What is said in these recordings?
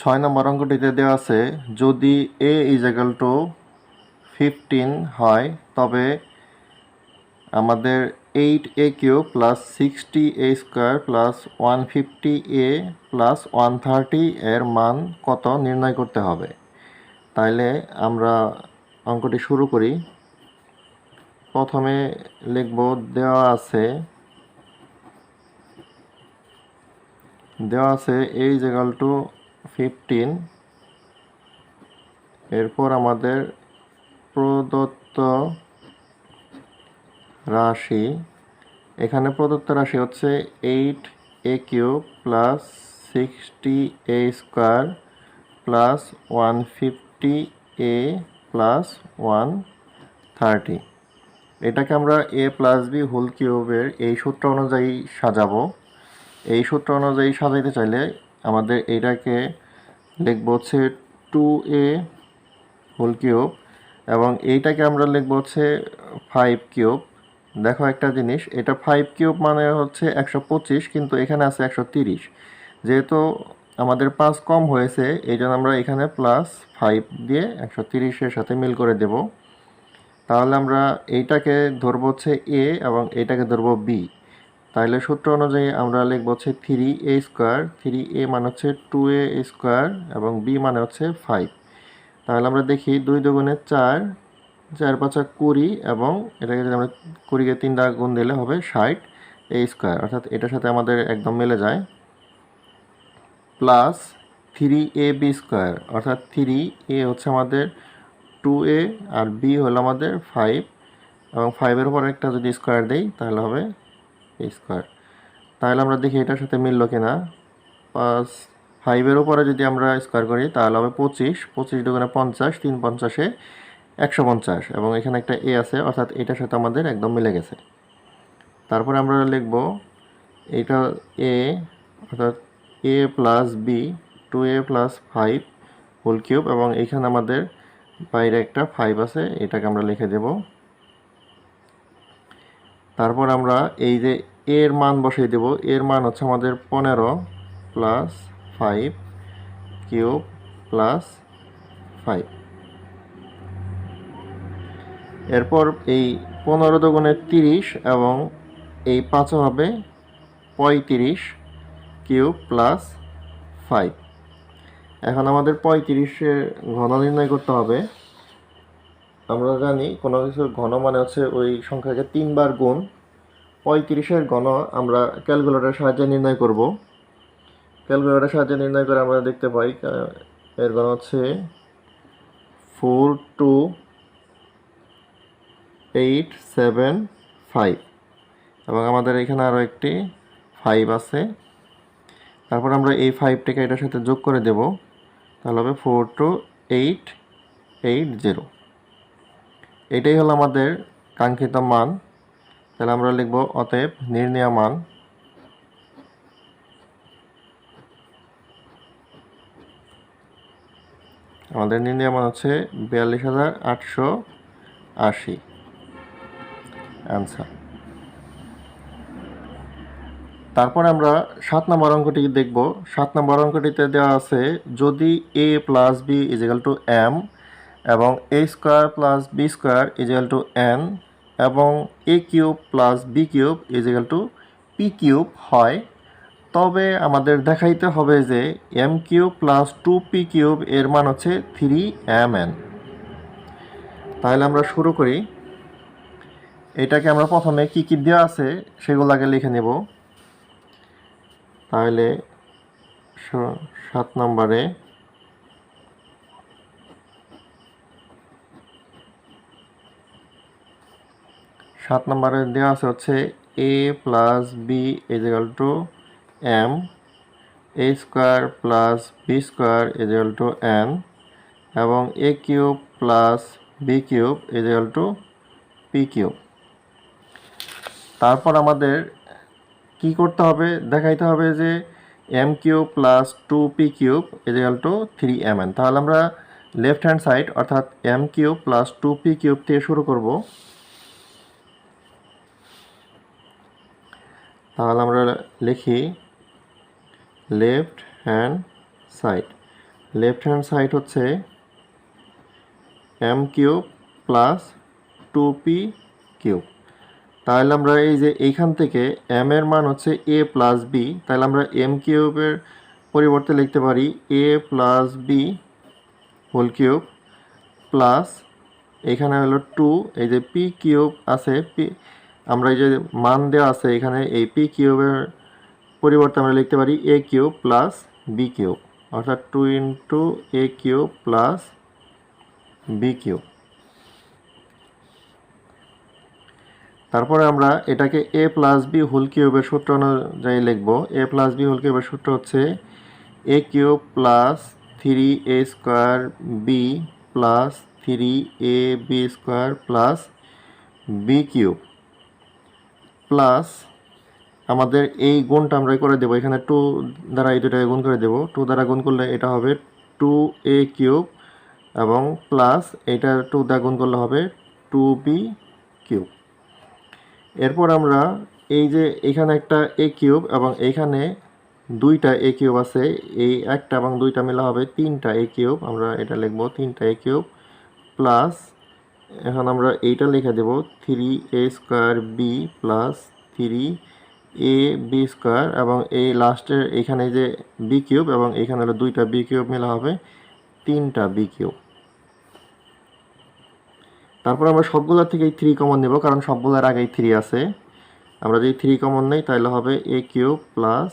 6 নম্বর অঙ্কটিতে দেওয়া আছে যদি a = 15 হয় তবে আমাদের 8a³ + 60a² + 150a + 130 এর মান কত নির্ণয় করতে হবে। তাইলে আমরা অঙ্কটি শুরু করি। প্রথমে লিখব দেওয়া আছে a = 15। এরপর আমাদের প্রদত্ত রাশি, এখানে প্রদত্ত রাশি হচ্ছে 8a³ + 60a² + 150a + 130। এটাকে আমরা a + b হোল কিউবের এই সূত্র অনুযায়ী সাজাবো। এই সূত্র অনুযায়ী সাজাইতে চাইলে আমাদের এটাকে লিখব হচ্ছে 2a হোল কিউব এবং এইটাকে আমরা লিখব হচ্ছে 5 কিউব। দেখো একটা জিনিস, এটা 5 কিউব মানে হচ্ছে 125, কিন্তু এখানে আছে 130। যেহেতু আমাদের 5 কম হয়েছে এই জন্য আমরা এখানে +5 দিয়ে 130-এর সাথে মিল করে দেব। তাহলে আমরা এইটাকে ধরব হচ্ছে a এবং এইটাকে ধরব b। তাহলে সূত্র অনুযায়ী আমরা লিখব হচ্ছে 3a²। 3a মানে হচ্ছে 2a² এবং b মানে হচ্ছে 5। তাহলে আমরা দেখি 2 × 2 = 4, 4 × 5 = 20 এবং এটাকে যদি আমরা 20 কে 3 দ্বারা গুণ দিলে হবে 60a², অর্থাৎ এটার সাথে আমাদের একদম মিলে যায়। প্লাস 3ab², অর্থাৎ 3a হচ্ছে আমাদের 2a আর b হলো আমাদের 5 এবং 5-এর উপর একটা যদি স্কোয়ার দেই তাহলে হবে a²। তাহলে আমরা দেখি এটার সাথে মিলল কিনা। 5-এর উপরে যদি আমরা স্কোয়ার করি তাহলে হবে 25, 25 × 2 = 50, 3 × 50 = 150 এবং এখানে একটা a আছে, অর্থাৎ এটার সাথে আমাদের একদম মিলে গেছে। তারপরে আমরা লিখব এটা a, অর্থাৎ a + b 2a + 5 whole cube এবং এখানে আমাদের বাইরে একটা 5 আছে, এটাকে আমরা লিখে দেব। তারপর আমরা এই যে এর মান বসিয়ে দেব। এর মান হচ্ছে আমাদের 15 + 5 কিউব + 5। এরপর এই 15 × 2 = 30 এবং এই 5 হবে 35 কিউব + 5। এখন আমাদের 35-এর ঘন নির্ণয় করতে হবে। আমরা জানি কোনো কিছুর ঘন মানে হচ্ছে ওই সংখ্যাকে 3 বার গুণ। 35-এর ঘন আমরা ক্যালকুলেটরের সাহায্যে নির্ণয় করব। ক্যালকুলেটরের সাহায্যে নির্ণয় করে আমরা দেখতে পাই এর ঘন হচ্ছে 42875 এবং আমাদের এখানে আরও একটি 5 আছে। তারপর আমরা এই 5টাকে এটার সাথে যোগ করে দেব, তাহলে হবে 42880। এটাই হলো আমাদের কাঙ্ক্ষিত মান। তাহলে আমরা লিখব অতএব নির্ণেয় মান। আমাদের নির্ণেয় মান হচ্ছে 42880 অ্যান্সার। তারপর আমরা 7 নম্বর অঙ্কটি দেখব। 7 নম্বর অঙ্কটিতে দেওয়া আছে যদি a + b = m এবং a² + b² = n এবং a³ + b³ = p³ হয় তবে আমাদের দেখাইতে হবে যে m³ + 2p³ এর মান হচ্ছে 3mn। তাহলে আমরা শুরু করি। এটাকে আমরা প্রথমে কি কি দেওয়া আছে সেগুলো আগে লিখে নেব। তাহলে 7 নম্বরে দেওয়া আছে হচ্ছে a + b = m, a² + b² = n এবং a³ + b³ = p³। তারপর আমাদের কি করতে হবে, দেখাইতে হবে যে m³ + 2p³ = 3mn। তাহলে আমরা লেফট হ্যান্ড সাইড অর্থাৎ m³ + 2p³ থেকে শুরু করব। তাহলে আমরা লিখি left hand side left hand side হচ্ছে M cube plus 2p cube. তাহলে আমরা এই যে এইখান থেকে এম এর মান হচ্ছে a প্লাস বি, তাহলে আমরা এম কিউবের পরিবর্তে লিখতে পারি a plus b whole cube plus এখানে হলো 2, এই যে পি কিউব আছে, পি আমরা এই যে মান দেওয়া আছে এখানে, এই পি কিউবের পরিবর্তে আমরা লিখতে পারি এ কিউব প্লাস বি কিউব, অর্থাৎ 2 ইন্টু এ কিউব প্লাস বি কিউব। তারপরে আমরা এটাকে এ প্লাস বি হোল কিউবের সূত্র অনুযায়ী লিখব। এ প্লাস বি হোল কিউবের সূত্র হচ্ছে A cube plus 3a square B plus 3ab square plus B cube plus আমাদের এই গুণটা আমরা করে দেবো, এখানে 2 দ্বারা এই দুটাকে গুণ করে দেবো। 2 দ্বারা গুণ করলে এটা হবে 2a কিউব এবং প্লাস এটা 2 দ্বারা গুণ করলে হবে 2b কিউব। এরপর আমরা এই যে এখানে একটা এ কিউব এবং এইখানে দুইটা এ কিউব আছে, এই একটা এবং দুইটা মিলা হবে 3টা এ কিউব, আমরা এটা লিখবো 3টা এ কিউব প্লাস এখন আমরা এইটা লিখে দেব 3a square B plus 3ab square এবং এই লাস্টের এখানে যে বি কিউব এবং এখানে হলো দুইটা বি কিউব মিলা হবে 3টা বি কিউব। তারপর আমরা সবগুলোর থেকে 3 কমন নেব, কারণ সবগুলোর আগেই 3 আছে। আমরা যদি 3 কমন নেই তাহলে হবে এ কিউব প্লাস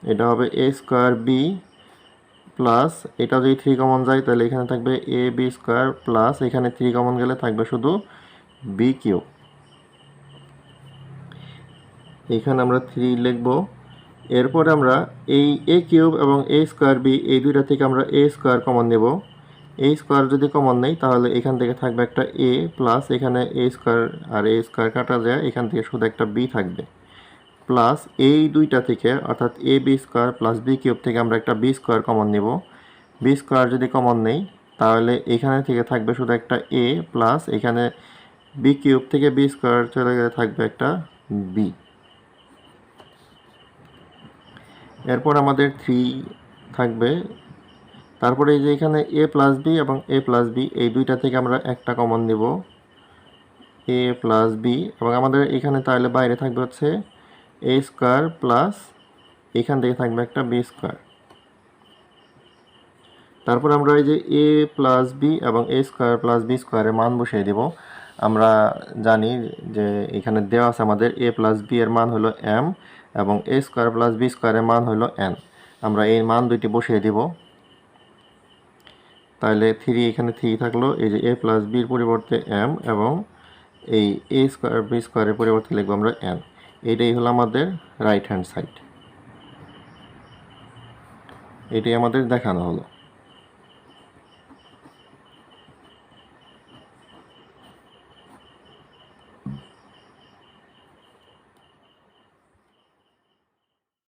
এটা হবে এ স্কোয়ার বি প্লাস এটা যদি 3 কমন যায় তাহলে এখানে থাকবে এ বি স্কোয়ার প্লাস এখানে 3 কমন গেলে থাকবে শুধু বি কিউব। এখানে আমরা 3 লিখব। এরপরে আমরা এই এ কিউব এবং এ স্কোয়ার বি এই দুইটা থেকে আমরা এ স্কোয়ার কমন নেব। এ স্কোয়ার যদি কমন নেই তাহলে এখান থেকে থাকবে একটা এ প্লাস এখানে এ স্কোয়ার আর এ স্কোয়ার কাটা যায়, এখান থেকে শুধু একটা বি থাকবে প্লাস এই দুইটা থেকে অর্থাৎ A B square plus B cube থেকে আমরা একটা বি স্কোয়ার কমন নেব। বি স্কোয়ার যদি কমন নেই তাহলে এখানে থেকে থাকবে শুধু একটা এ প্লাস এখানে বি কিউব থেকে বি স্কোয়ার চলে গেলে থাকবে একটা বি। এরপর আমাদের 3 থাকবে। তারপরে এই যে এখানে এ প্লাস বি এবং এ প্লাস বি এই দুইটা থেকে আমরা একটা কমন নেব, এ প্লাস বি, এবং আমাদের এখানে তাহলে বাইরে থাকবে হচ্ছে এ স্কোয়ার প্লাস এখান থেকে থাকবে একটা বি স্কোয়ার। তারপর আমরা এই যে এ প্লাস বি এবং এ স্কোয়ার প্লাস বি স্কোয়ারের মান বসিয়ে দেব। আমরা জানি যে এখানে দেওয়া আছে আমাদের এ প্লাস বি এর মান হলো এম এবং এ স্কোয়ার প্লাস বি স্কোয়ারের মান হলো এন। আমরা এই মান দুইটি বসিয়ে দিব। তাহলে 3 এখানে 3 থাকলো, এই যে এ প্লাস বির পরিবর্তে এম এবং এই এ স্কোয়ার বি স্কোয়ারের পরিবর্তে লিখবো আমরা এন। এটাই হলো আমাদের রাইট হ্যান্ড সাইড, এটাই আমাদের দেখানো হলো।